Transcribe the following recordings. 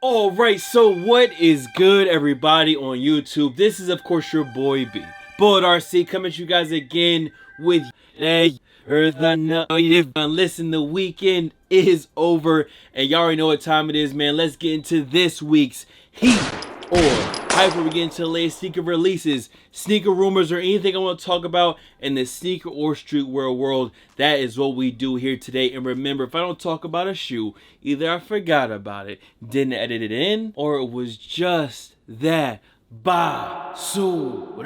Alright, so what is good, everybody on YouTube? This is, of course, your boy B. Bullet RC coming at you guys again with listen, the weekend is over, and y'all already know what time it is, man. Let's get into this week's Heat or Hype, where we get into the latest sneaker releases, sneaker rumors, or anything I want to talk about in the sneaker or streetwear world. That is what we do here today. And remember, if I don't talk about a shoe, either I forgot about it, didn't edit it in, or it was just that basura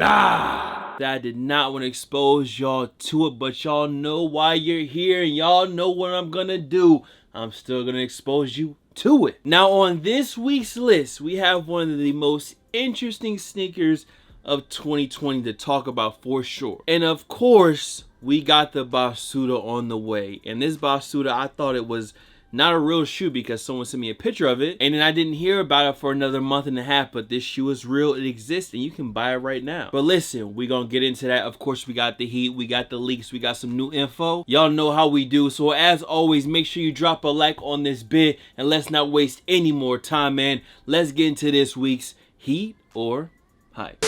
that I did not want to expose y'all to it, but y'all know why you're here, and y'all know what I'm gonna do. I'm still gonna expose you to it. Now, on this week's list, we have one of the most interesting sneakers of 2020 to talk about for sure. And of course, we got the Basuda on the way. And this Basuda, I thought it was not a real shoe because someone sent me a picture of it, and then I didn't hear about it for another month and a half. But this shoe is real, it exists, and you can buy it right now. But listen, we're gonna get into that. Of course, we got the heat, we got the leaks, we got some new info. Y'all know how we do. So as always, make sure you drop a like on this bit, and let's not waste any more time, man. Let's get into this week's Heat or Hype.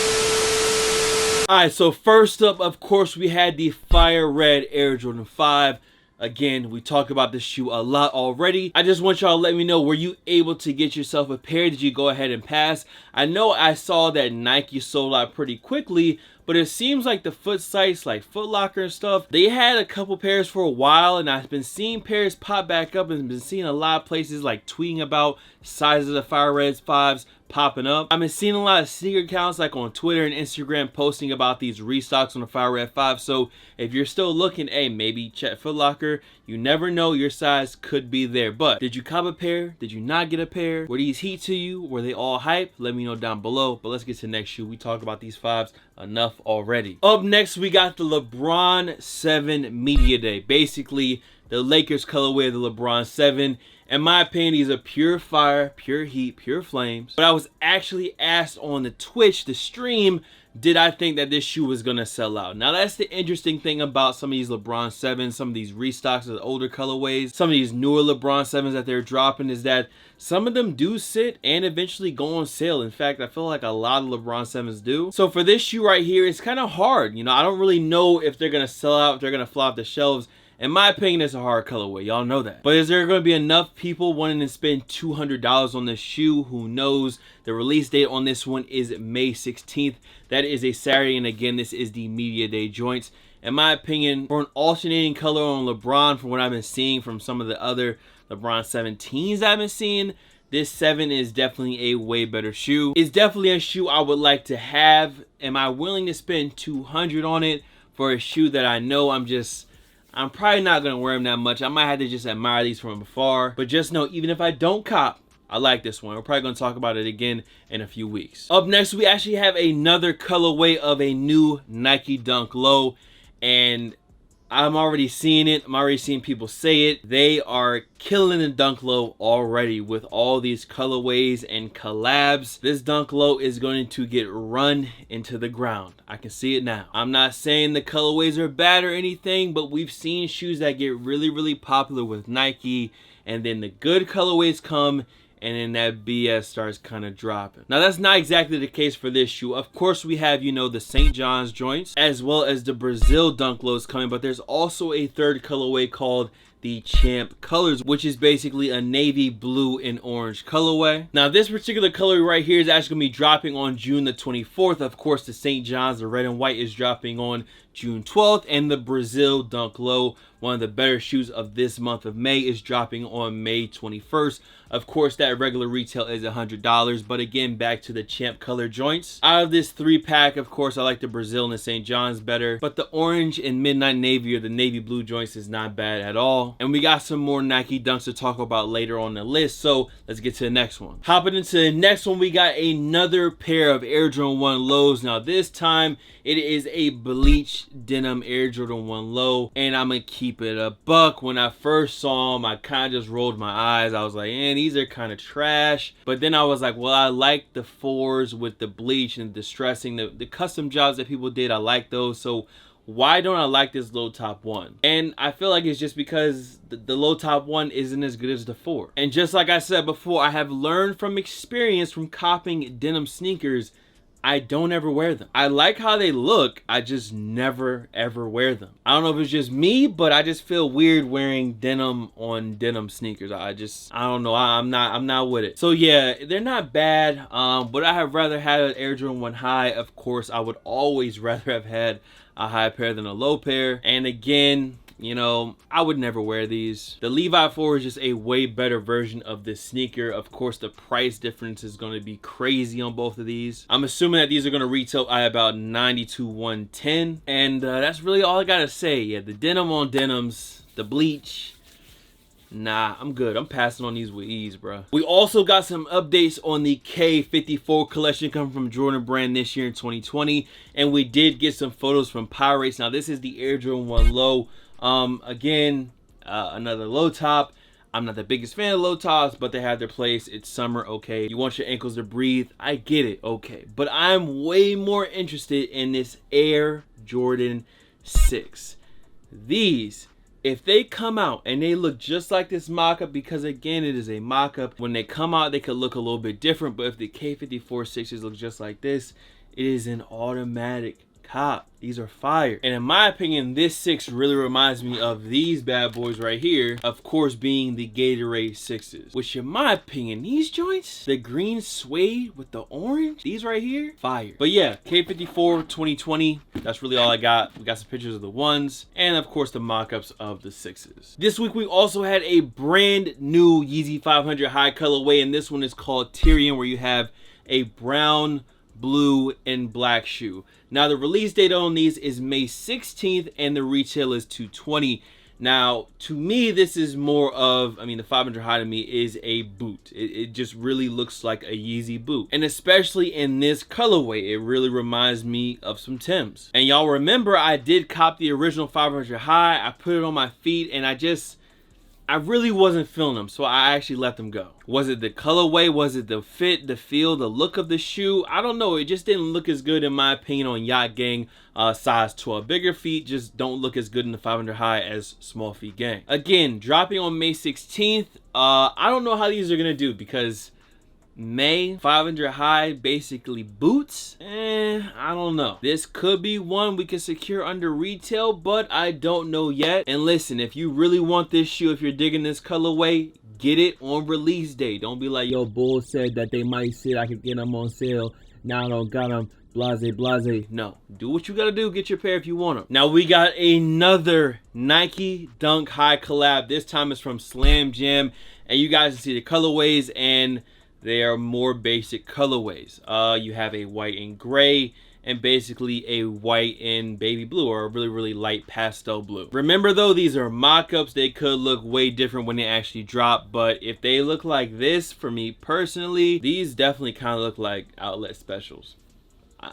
Alright, so first up, of course, we had the Fire Red Air Jordan 5. Again, we talked about this shoe a lot already. I just want y'all to let me know, were you able to get yourself a pair? Did you go ahead and pass? I know I saw that Nike sold out pretty quickly, but it seems like the foot sites like Foot Locker and stuff, they had a couple pairs for a while, and I've been seeing pairs pop back up and been seeing a lot of places like tweeting about sizes of the Fire Reds 5s popping up. I've been seeing a lot of sneaker accounts like on Twitter and Instagram posting about these restocks on the Fire Red 5. So if you're still looking, hey, maybe check Foot Locker. You never know, your size could be there. But did you cop a pair? Did you not get a pair? Were these heat to you? Were they all hype? Let me know down below. But let's get to the next shoe. We talked about these 5s enough already. Up next, we got the LeBron 7 Media Day. Basically, the Lakers colorway of the LeBron 7. In my opinion, these are pure fire, pure heat, pure flames. But I was actually asked on the Twitch, the stream, did I think that this shoe was going to sell out? Now, that's the interesting thing about some of these LeBron 7s, some of these restocks of the older colorways, some of these newer LeBron 7s that they're dropping, is that some of them do sit and eventually go on sale. In fact, I feel like a lot of LeBron 7s do. So for this shoe right here, it's kind of hard. You know, I don't really know if they're going to sell out, if they're going to fly off the shelves. In my opinion, it's a hard colorway. Y'all know that. But is there going to be enough people wanting to spend $200 on this shoe? Who knows? The release date on this one is May 16th. That is a Saturday. And again, this is the Media Day joints. In my opinion, for an alternating color on LeBron, from what I've been seeing from some of the other LeBron 17s I've been seeing, this 7 is definitely a way better shoe. It's definitely a shoe I would like to have. Am I willing to spend $200 on it for a shoe that I know I'm probably not going to wear them that much? I might have to just admire these from afar. But just know, even if I don't cop, I like this one. We're probably going to talk about it again in a few weeks. Up next, we actually have another colorway of a new Nike Dunk Low. And I'm already seeing it. I'm already seeing people say it. They are killing the Dunk Low already with all these colorways and collabs. This Dunk Low is going to get run into the ground. I can see it now. I'm not saying the colorways are bad or anything, but we've seen shoes that get really, really popular with Nike, and then the good colorways come, and then that BS starts kind of dropping. Now, that's not exactly the case for this shoe. Of course, we have, you know, the St. John's joints, as well as the Brazil Dunk Lows coming, but there's also a third colorway called the Champ Colors, which is basically a navy blue and orange colorway. Now, this particular color right here is actually going to be dropping on June the 24th. Of course, the St. John's, the red and white, is dropping on June 12th, and the Brazil Dunk Low, one of the better shoes of this month of May, is dropping on May 21st. Of course, that regular retail is $100, but again, back to the Champ Color joints. Out of this 3-pack, of course, I like the Brazil and the St. John's better, but the orange and midnight navy or the navy blue joints is not bad at all. And we got some more Nike Dunks to talk about later on the list, so let's get to the next one. Hopping into the next one, we got another pair of Air Jordan 1 Lows. Now, this time, it is a bleach denim Air Jordan 1 Low, and I'm gonna keep it a buck. When I first saw them, I kind of just rolled my eyes. I was like, these are kind of trash. But then I was like, well, I like the 4s with the bleach and distressing, the custom jobs that people did. I like those, so why don't I like this low top 1? And I feel like it's just because the low top 1 isn't as good as the 4. And just like I said before, I have learned from experience from copying denim sneakers, I don't ever wear them. I like how they look, I just never ever wear them. I don't know if it's just me, but I just feel weird wearing denim on denim sneakers. I don't know, I'm not with it. So yeah, they're not bad, but I have rather had an Air Jordan 1 high. Of course, I would always rather have had a high pair than a low pair. And again, you know, I would never wear these. The Levi 4 is just a way better version of this sneaker. Of course, the price difference is going to be crazy on both of these. I'm assuming that these are going to retail at about $90 to $110. And that's really all I got to say. Yeah, the denim on denims, the bleach, nah, I'm good. I'm passing on these with ease, bro. We also got some updates on the K54 collection coming from Jordan Brand this year in 2020. And we did get some photos from Pirates. Now, this is the Air Jordan 1 Low. Again, another low top. I'm not the biggest fan of low tops, but they have their place. It's summer, okay. You want your ankles to breathe, I get it, okay. But I'm way more interested in this Air Jordan 6. These, if they come out and they look just like this mock-up, because again, it is a mock-up, when they come out, they could look a little bit different, but if the K54 6s look just like this, it is an automatic cop. These are fire. And in my opinion, this 6 really reminds me of these bad boys right here, of course being the Gatorade 6s, which in my opinion, these joints, the green suede with the orange, these right here, fire. But yeah, K54 2020, that's really all I got. We got some pictures of the 1s and of course the mock-ups of the 6s. This week we also had a brand new Yeezy 500 high colorway, and this one is called Tyrion, where you have a brown, blue, and black shoe. Now the release date on these is May 16th and the retail is $220. Now to me, this is more of, I mean, the 500 high to me is a boot. It just really looks like a Yeezy boot, and especially in this colorway, it really reminds me of some Timbs. And y'all remember, I did cop the original 500 high. I put it on my feet and I really wasn't feeling them, so I actually let them go. Was it the colorway? Was it the fit, the feel, the look of the shoe? I don't know. It just didn't look as good in my opinion on Yacht Gang size 12. Bigger feet just don't look as good in the 500 high as small feet gang. Again, dropping on May 16th. I don't know how these are gonna do, because May 500 high basically boots, I don't know. This could be one we can secure under retail, but I don't know yet. And listen, if you really want this shoe, if you're digging this colorway, get it on release day. Don't be like, yo, Bull said that they might say I could get them on sale, now I don't got them, blase blase. No, do what you gotta do, get your pair if you want them. Now we got another Nike Dunk High collab. This time it's from Slam Jam, and you guys can see the colorways, and they are more basic colorways. You have a white and gray, and basically a white and baby blue, or a really light pastel blue. Remember though, these are mock-ups. They could look way different when they actually drop, but if they look like this, for me personally, these definitely kind of look like outlet specials.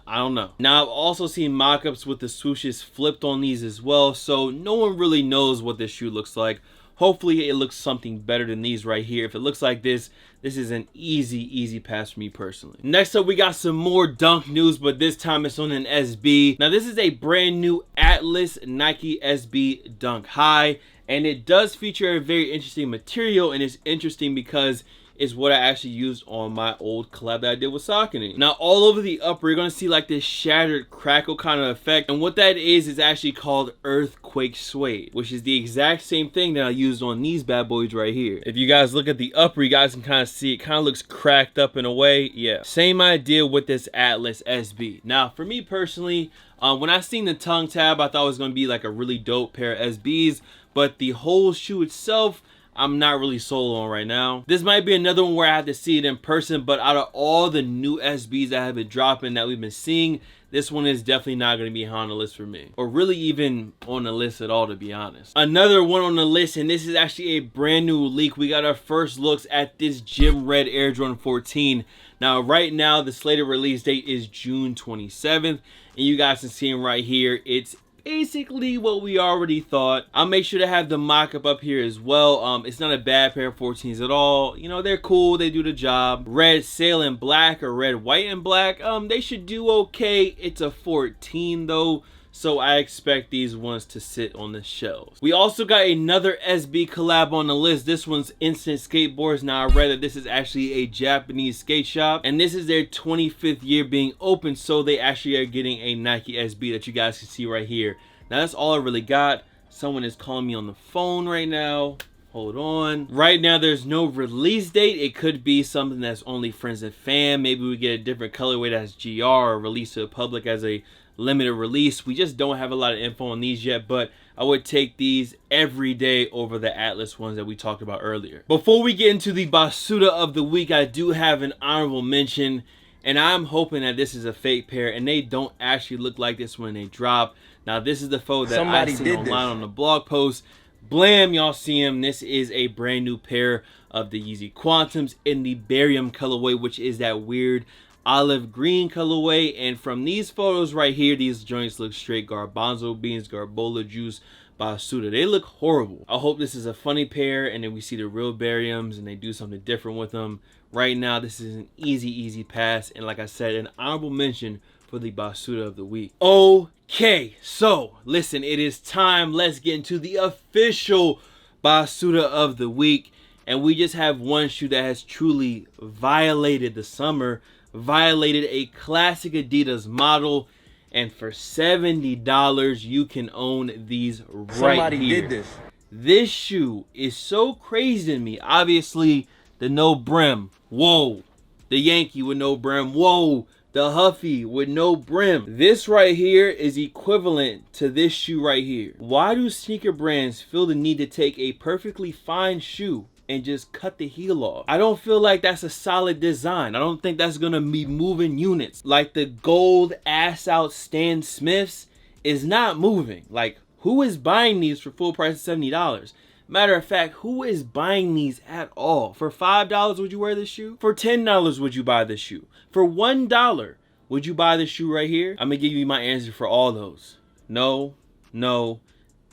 I don't know. Now I've also seen mock-ups with the swooshes flipped on these as well, so no one really knows what this shoe looks like. Hopefully it looks something better than these right here. If it looks like this is an easy pass for me personally. Next up, we got some more Dunk news, but this time it's on an SB. Now this is a brand new Atlas Nike SB Dunk High, and it does feature a very interesting material, and it's interesting because is what I actually used on my old collab that I did with Saucony. Now all over the upper, you're gonna see like this shattered crackle kind of effect, and what that is actually called earthquake suede, which is the exact same thing that I used on these bad boys right here. If you guys look at the upper, you guys can kind of see it kind of looks cracked up in a way. Yeah, same idea with this Atlas SB. Now for me personally, when I seen the tongue tab, I thought it was gonna be like a really dope pair of SBs, but the whole shoe itself, I'm not really sold on right now. This might be another one where I have to see it in person, but out of all the new SBs that have been dropping that we've been seeing, this one is definitely not going to be on the list for me, or really even on the list at all, to be honest. Another one on the list, and this is actually a brand new leak. We got our first looks at this Gym Red Air Jordan 14. Now right now the slated release date is June 27th, and you guys can see them right here. It's basically what we already thought. I'll make sure to have the mock-up up here as well. It's not a bad pair of 14s at all. You know, they're cool, they do the job. Red sail and black, or red white and black, they should do okay. It's a 14 though, so I expect these ones to sit on the shelves. We also got another SB collab on the list. This one's Instant Skateboards. Now I read that this is actually a Japanese skate shop, and this is their 25th year being open, so they actually are getting a Nike SB that you guys can see right here. Now that's all I really got. Someone is calling me on the phone right now. Hold on. Right now there's no release date. It could be something that's only friends and fam. Maybe we get a different colorway that's GR or released to the public as a limited release. We just don't have a lot of info on these yet, but I would take these every day over the Atlas ones that we talked about earlier. Before we get into the Basuda of the week, I do have an honorable mention, and I'm hoping that this is a fake pair and they don't actually look like this when they drop. Now this is the photo that I seen online on the blog post. Blam, y'all see him. This is a brand new pair of the Yeezy Quantums in the barium colorway, which is that weird olive green colorway. And from these photos right here, these joints look straight garbanzo beans, garbola juice, basuda. They look horrible. I hope this is a funny pair and then we see the real bariums and they do something different with them. Right now this is an easy pass, and like I said, an honorable mention for the Basuda of the week. Okay, so listen, it is time. Let's get into the official Basuda of the week. And we just have one shoe that has truly violated the summer, violated a classic Adidas model, and for $70 you can own these right Somebody here. did this. This shoe is so crazy to me. Obviously the no brim, whoa. The Yankee with no brim, whoa. The Huffy with no brim. This right here is equivalent to this shoe right here. Why do sneaker brands feel the need to take a perfectly fine shoe and just cut the heel off? I don't feel like that's a solid design. I don't think that's gonna be moving units. Like the gold ass out Stan Smiths is not moving. Like, who is buying these for full price of $70? Matter of fact, who is buying these at all? For $5, would you wear this shoe? For $10, would you buy this shoe? For $1, would you buy this shoe right here? I'm gonna give you my answer for all those. No, no,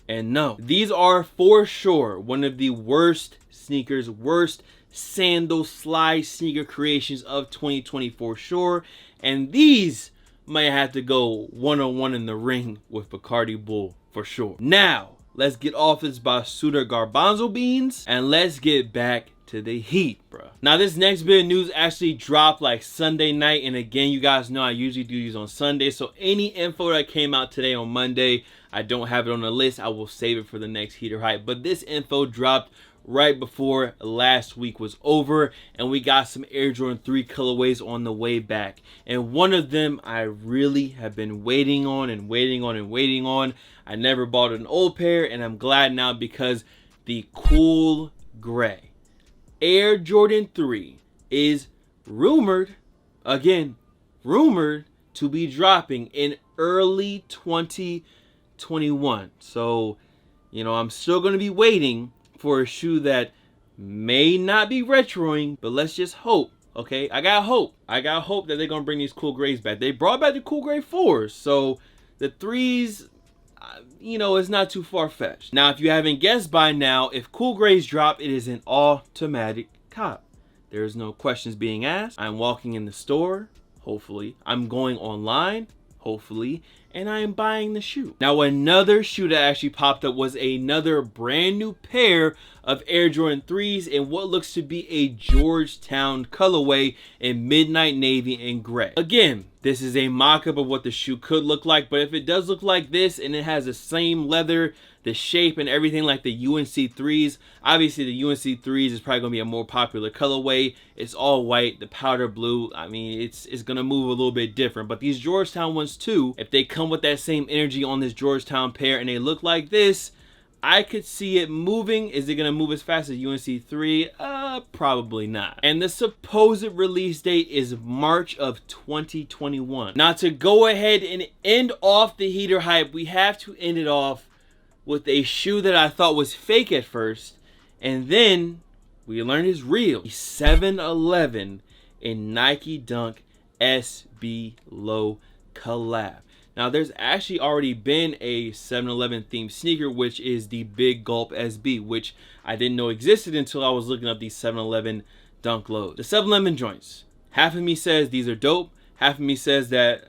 and no. These are for sure one of the worst sneakers, worst sandal slide sneaker creations of 2020 for sure. And these might have to go one-on-one in the ring with Bacardi Bull for sure. Now, let's get off this Basuda garbanzo beans and let's get back to the heat, bro. Now this next bit of news actually dropped like Sunday night, and again, you guys know I usually do these on Sunday, so any info that came out today on Monday, I don't have it on the list. I will save it for the next heater hype. But this info dropped right before last week was over, and we got some Air Jordan 3 colorways on the way back, and one of them I really have been waiting on and waiting on and waiting on. I never bought an old pair, and I'm glad now because the cool gray Air Jordan 3 is rumored, again, rumored to be dropping in early 2021. So, you know, I'm still going to be waiting for a shoe that may not be retroing, but let's just hope, okay? I got hope. I got hope that they're going to bring these cool grays back. They brought back the cool gray 4s, so the 3s, you know, it's not too far-fetched. Now, if you haven't guessed by now, if cool grays drop, it is an automatic cop. There is no questions being asked. I'm walking in the store, hopefully. I'm going online, hopefully, and I am buying the shoe. Now, another shoe that actually popped up was another brand new pair of Air Jordan 3s in what looks to be a Georgetown colorway in midnight navy and gray. Again, this is a mock-up of what the shoe could look like, but if it does look like this and it has the same leather, the shape and everything like the UNC 3s, obviously the UNC 3s is probably going to be a more popular colorway. It's all white, the powder blue. I mean, it's going to move a little bit different, but these Georgetown ones too, if they come with that same energy on this Georgetown pair and they look like this, I could see it moving. Is it going to move as fast as UNC 3? Probably not. And the supposed release date is March of 2021. Now, to go ahead and end off the heater hype, we have to end it off with a shoe that I thought was fake at first, and then we learned is real. The 711 in Nike Dunk SB Low collab. Now, there's actually already been a 711 themed sneaker, which is the Big Gulp SB, which I didn't know existed until I was looking up these 711 Dunk Lows. The 711 joints. Half of me says these are dope. Half of me says that,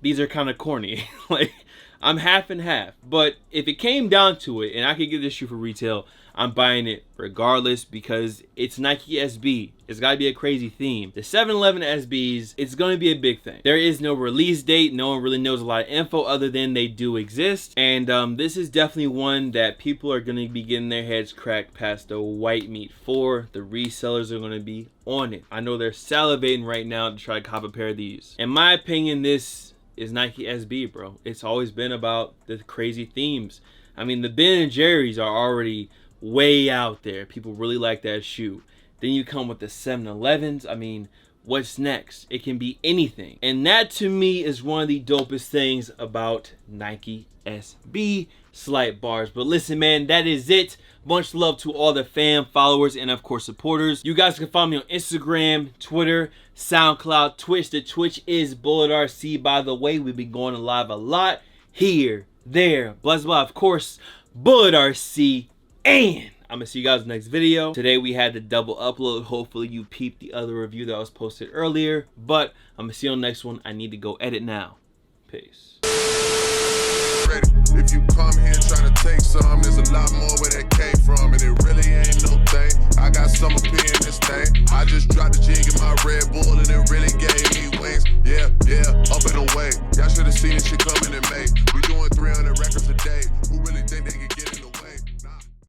these are kind of corny. Like, I'm half and half. But if it came down to it and I could get this shoe for retail, I'm buying it regardless because it's Nike SB. It's got to be a crazy theme. The 711 SBs, it's going to be a big thing. There is no release date. No one really knows a lot of info other than they do exist. And this is definitely one that people are going to be getting their heads cracked past the white meat for. The resellers are going to be on it. I know they're salivating right now to try to cop a pair of these. In my opinion, this is Nike SB, bro. It's always been about the crazy themes. I mean, the Ben & Jerry's are already way out there. People really like that shoe. Then you come with the 711s. I mean, what's next? It can be anything. And that to me is one of the dopest things about Nike SB. Slight bars. But listen, man, that is it. Much love to all the fam, followers, and of course supporters. You guys can follow me on Instagram, Twitter, SoundCloud, Twitch. The Twitch is BulletRC, by the way. We've been going live a lot here, there, blah, blah, of course, BulletRC. And I'm gonna see you guys in the next video. Today we had the double upload. Hopefully you peeped the other review that was posted earlier. But I'm gonna see you on the next one. I need to go edit now. Peace. If you come here trying to take some, there's a lot more where that came from, and it really ain't no thing. I got some opinion in this thing. I just dropped the jig in my Red Bull, and it really gave me wings. Yeah, up and away. Y'all should have seen this shit coming in May.